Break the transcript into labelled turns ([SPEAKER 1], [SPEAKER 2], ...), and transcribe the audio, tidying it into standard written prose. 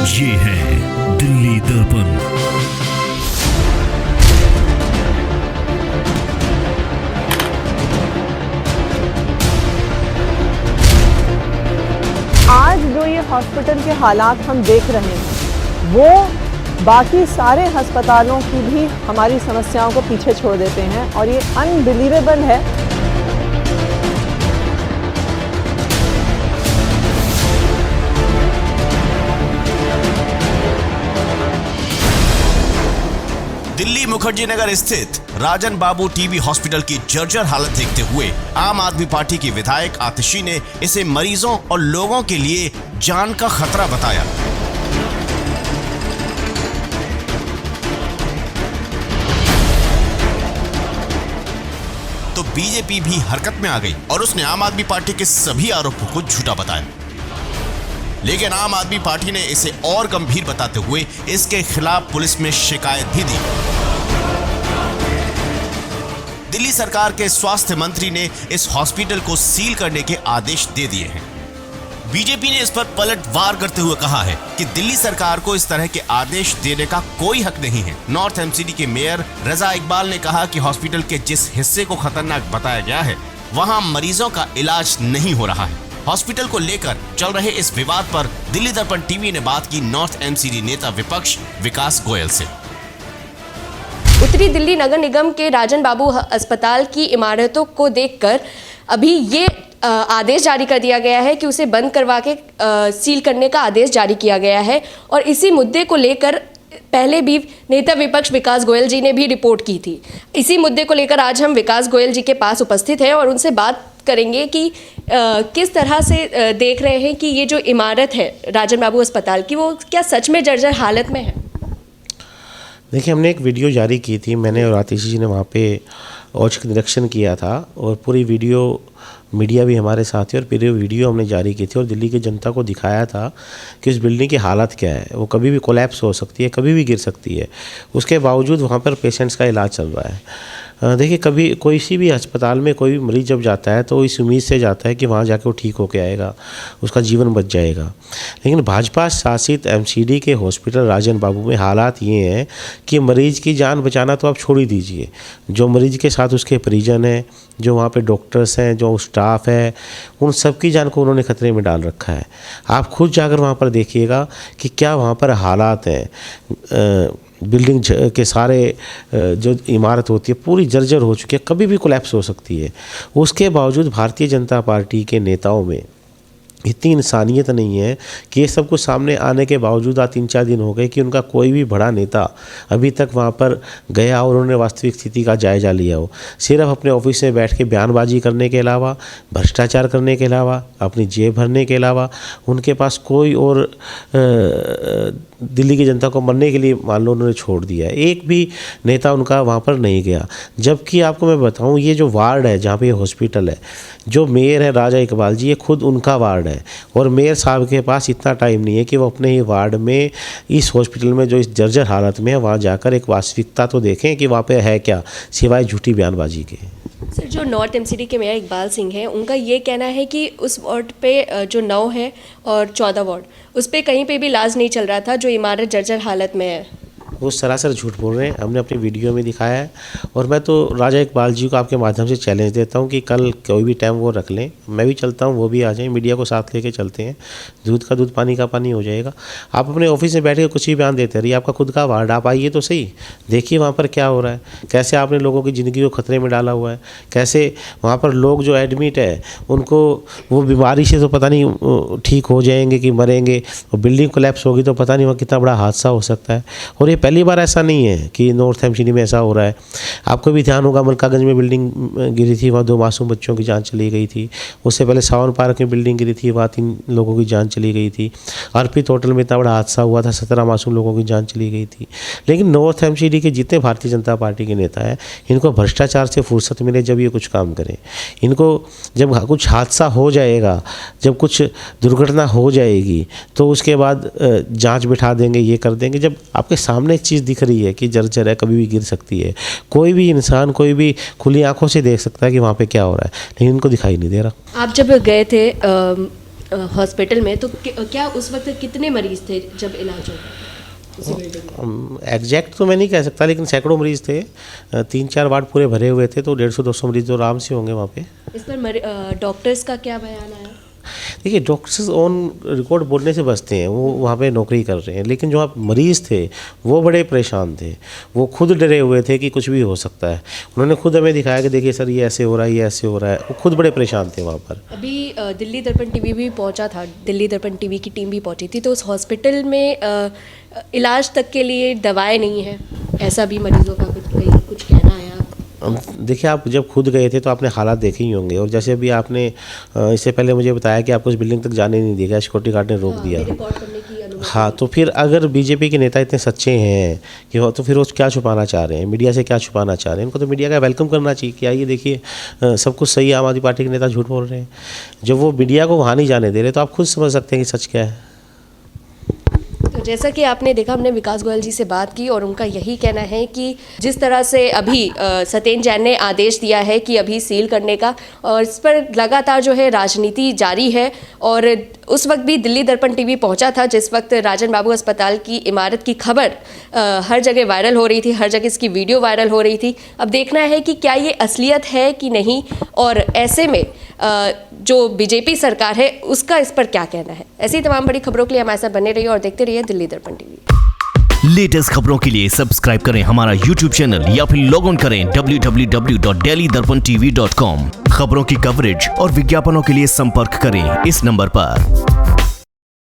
[SPEAKER 1] ये है दिल्ली दर्पण।
[SPEAKER 2] आज जो ये हॉस्पिटल के हालात हम देख रहे हैं वो बाकी सारे अस्पतालों की भी हमारी समस्याओं को पीछे छोड़ देते हैं और ये अनबिलीवेबल है।
[SPEAKER 3] दिल्ली मुखर्जी नगर स्थित राजन बाबू टीबी हॉस्पिटल की जर्जर हालत देखते हुए आम आदमी पार्टी की विधायक आतिशी ने इसे मरीजों और लोगों के लिए जान का खतरा बताया। तो बीजेपी भी हरकत में आ गई और उसने आम आदमी पार्टी के सभी आरोपों को झूठा बताया। लेकिन आम आदमी पार्टी ने इसे और गंभीर बताते हुए इसके खिलाफ पुलिस में शिकायत भी दी। दिल्ली सरकार के स्वास्थ्य मंत्री ने इस हॉस्पिटल को सील करने के आदेश दे दिए हैं। बीजेपी ने इस पर पलटवार करते हुए कहा है कि दिल्ली सरकार को इस तरह के आदेश देने का कोई हक नहीं है। नॉर्थ एमसीडी के मेयर रजा इकबाल ने कहा कि हॉस्पिटल के जिस हिस्से को खतरनाक बताया गया है वहां मरीजों का इलाज नहीं हो रहा है। हॉस्पिटल को लेकर चल रहे इस विवाद पर दिल्ली दर्पण टीवी ने बात की नॉर्थ एमसीडी नेता विपक्ष विकास गोयल से।
[SPEAKER 4] उत्तरी दिल्ली नगर निगम के राजन बाबू अस्पताल की इमारतों को देखकर अभी ये आदेश जारी कर दिया गया है कि उसे बंद करवा के सील करने का आदेश जारी किया गया है। और इसी मुद्दे को लेकर पहले भी नेता विपक्ष विकास गोयल जी ने भी रिपोर्ट की थी। इसी मुद्दे को लेकर आज हम विकास गोयल जी के पास उपस्थित हैं और उनसे बात करेंगे कि किस तरह से देख रहे हैं कि ये जो इमारत है राजन बाबू अस्पताल की वो क्या सच में जर्जर हालत में है।
[SPEAKER 5] देखिए, हमने एक वीडियो जारी की थी, मैंने और आतिशी जी ने वहाँ पे औचक निरीक्षण किया था और पूरी वीडियो मीडिया भी हमारे साथ है और पूरी वीडियो हमने जारी की थी और दिल्ली की जनता को दिखाया था कि उस बिल्डिंग की हालत क्या है। वो कभी भी कोलैप्स हो सकती है, कभी भी गिर सकती है। उसके बावजूद वहाँ पर पेशेंट्स का इलाज चल रहा है। देखिए, कभी कोई सी भी अस्पताल में कोई भी मरीज़ जब जाता है तो इस उम्मीद से जाता है कि वहाँ जाकर वो ठीक होकर आएगा, उसका जीवन बच जाएगा। लेकिन भाजपा शासित एमसीडी के हॉस्पिटल राजन बाबू में हालात ये हैं कि मरीज़ की जान बचाना तो आप छोड़ ही दीजिए, जो मरीज़ के साथ उसके परिजन हैं, जो वहाँ पे डॉक्टर्स हैं, जो स्टाफ है, उन सब की जान को उन्होंने खतरे में डाल रखा है। आप खुद जाकर वहाँ पर देखिएगा कि क्या वहाँ पर हालात हैं। बिल्डिंग के सारे जो इमारत होती है पूरी जर्जर हो चुकी है, कभी भी कोलैप्स हो सकती है। उसके बावजूद भारतीय जनता पार्टी के नेताओं में इतनी इंसानियत नहीं है कि ये सब कुछ सामने आने के बावजूद आज 3-4 दिन हो गए कि उनका कोई भी बड़ा नेता अभी तक वहाँ पर गया और उन्होंने वास्तविक स्थिति का जायज़ा लिया हो। सिर्फ अपने ऑफिस में बैठ के बयानबाजी करने के अलावा, भ्रष्टाचार करने के अलावा, अपनी जेब भरने के अलावा उनके पास कोई और दिल्ली की जनता को मरने के लिए मान लो उन्होंने छोड़ दिया है। एक भी नेता उनका वहाँ पर नहीं गया। जबकि आपको मैं बताऊँ, ये जो वार्ड है जहाँ पे ये हॉस्पिटल है, जो मेयर है राजा इकबाल जी, ये खुद उनका वार्ड है और मेयर साहब के पास इतना टाइम नहीं है कि वो अपने ही वार्ड में इस हॉस्पिटल में जो इस जर्जर हालत में है वहाँ जाकर एक वास्तविकता तो देखें कि वहाँ पे है क्या, सिवाय झूठी बयानबाजी के।
[SPEAKER 4] सर, जो नॉर्थ एमसीडी के मेयर इकबाल सिंह हैं उनका ये कहना है कि उस वार्ड पे जो 9 है और 14 वार्ड उस पर कहीं पे भी इलाज नहीं चल रहा था, जो इमारत जर्जर हालत में है।
[SPEAKER 5] वो सरासर झूठ बोल रहे हैं। हमने अपनी वीडियो में दिखाया है और मैं तो राजा इकबाल जी को आपके माध्यम से चैलेंज देता हूं कि कल कोई भी टाइम वो रख लें, मैं भी चलता हूं, वो भी आ जाएं, मीडिया को साथ लेके चलते हैं। दूध का दूध, पानी का पानी हो जाएगा। आप अपने ऑफिस में बैठ के कुछ भी बयान देते रहिए, आपका खुद का वार्ड, आप आइए तो सही, देखिए वहाँ पर क्या हो रहा है, कैसे आपने लोगों की ज़िंदगी को खतरे में डाला हुआ है, कैसे वहाँ पर लोग जो एडमिट है उनको वो बीमारी से तो पता नहीं ठीक हो जाएंगे कि मरेंगे, और बिल्डिंग कोलैप्स होगी तो पता नहीं वहाँ कितना बड़ा हादसा हो सकता है। और ये पहली बार ऐसा नहीं है कि नॉर्थ एमसीडी में ऐसा हो रहा है। आपको भी ध्यान होगा, मलकागंज में बिल्डिंग गिरी थी, वहाँ 2 मासूम बच्चों की जान चली गई थी। उससे पहले सावन पार्क में बिल्डिंग गिरी थी, वहाँ 3 लोगों की जान चली गई थी। अर्पित होटल में इतना बड़ा हादसा हुआ था, 17 मासूम लोगों की जान चली गई थी। लेकिन नॉर्थ एमसीडी के जितने भारतीय जनता पार्टी के नेता हैं, इनको भ्रष्टाचार से फुर्सत मिले जब ये कुछ काम करें। इनको जब कुछ हादसा हो जाएगा, जब कुछ दुर्घटना हो जाएगी तो उसके बाद जाँच बिठा देंगे, ये कर देंगे। जब आपके सामने एक चीज़ दिख रही है कि जर्जर है, कभी भी गिर सकती है, कोई भी इंसान, कोई भी खुली आंखों से देख सकता है कि वहाँ पे क्या हो रहा है, लेकिन इनको दिखाई नहीं दे रहा।
[SPEAKER 4] आप जब गए थे हॉस्पिटल में, तो क्या उस वक्त कितने मरीज थे जब इलाज हो रहा था उसी बिल्डिंग में?
[SPEAKER 5] एग्जैक्ट तो मैं नहीं कह सकता, लेकिन सैकड़ों मरीज़ थे, 3-4 वार्ड पूरे भरे हुए थे, तो 150-200 मरीज़ तो आराम से होंगे वहाँ पे।
[SPEAKER 4] इस पर डॉक्टर्स का क्या बयान आया?
[SPEAKER 5] देखिए, डॉक्टर्स ऑन रिकॉर्ड बोलने से बचते हैं, वो वहाँ पे नौकरी कर रहे हैं, लेकिन जो आप मरीज़ थे वो बड़े परेशान थे, वो खुद डरे हुए थे कि कुछ भी हो सकता है। उन्होंने खुद हमें दिखाया कि देखिए सर, ये ऐसे हो रहा है, ये ऐसे हो रहा है, वो खुद बड़े परेशान थे वहाँ पर।
[SPEAKER 4] अभी दिल्ली दर्पण टीवी भी पहुंचा था, दिल्ली दर्पण टीवी की टीम भी पहुंची थी, तो उस हॉस्पिटल में इलाज तक के लिए दवाएं नहीं है, ऐसा भी मरीजों का कुछ कहना है।
[SPEAKER 5] देखिए, आप जब खुद गए थे तो आपने हालात देखे ही होंगे, और जैसे अभी आपने इससे पहले मुझे बताया कि आपको उस बिल्डिंग तक जाने नहीं दिया, सिक्योरिटी गार्ड ने रोक दिया।
[SPEAKER 4] रिपोर्ट करने की अनुमति।
[SPEAKER 5] हाँ, तो फिर अगर बीजेपी के नेता इतने सच्चे हैं कि तो फिर वो क्या छुपाना चाह रहे हैं, मीडिया से क्या छुपाना चाह रहे हैं? इनको तो मीडिया का वेलकम करना चाहिए कि आइए देखिए, सब कुछ सही है, आम आदमी पार्टी के नेता झूठ बोल रहे हैं। जब वो मीडिया को वहाँ नहीं जाने दे रहे तो आप खुद समझ सकते हैं कि सच क्या है।
[SPEAKER 4] तो जैसा कि आपने देखा, हमने विकास गोयल जी से बात की और उनका यही कहना है कि जिस तरह से अभी सत्येंद्र जैन ने आदेश दिया है कि अभी सील करने का, और इस पर लगातार जो है राजनीति जारी है। और उस वक्त भी दिल्ली दर्पण टीवी पहुंचा था जिस वक्त राजन बाबू अस्पताल की इमारत की खबर हर जगह वायरल हो रही थी, हर जगह इसकी वीडियो वायरल हो रही थी। अब देखना है कि क्या ये असलियत है कि नहीं, और ऐसे में जो बीजेपी सरकार है उसका इस पर क्या कहना है। ऐसी तमाम बड़ी खबरों के लिए हमारे साथ बने रहिए और देखते रहिए दिल्ली दर्पण टीवी।
[SPEAKER 1] लेटेस्ट खबरों के लिए सब्सक्राइब करें हमारा YouTube चैनल या फिर लॉग ऑन करें www.delhidarpantv.com। खबरों की कवरेज और विज्ञापनों के लिए संपर्क करें इस नंबर पर।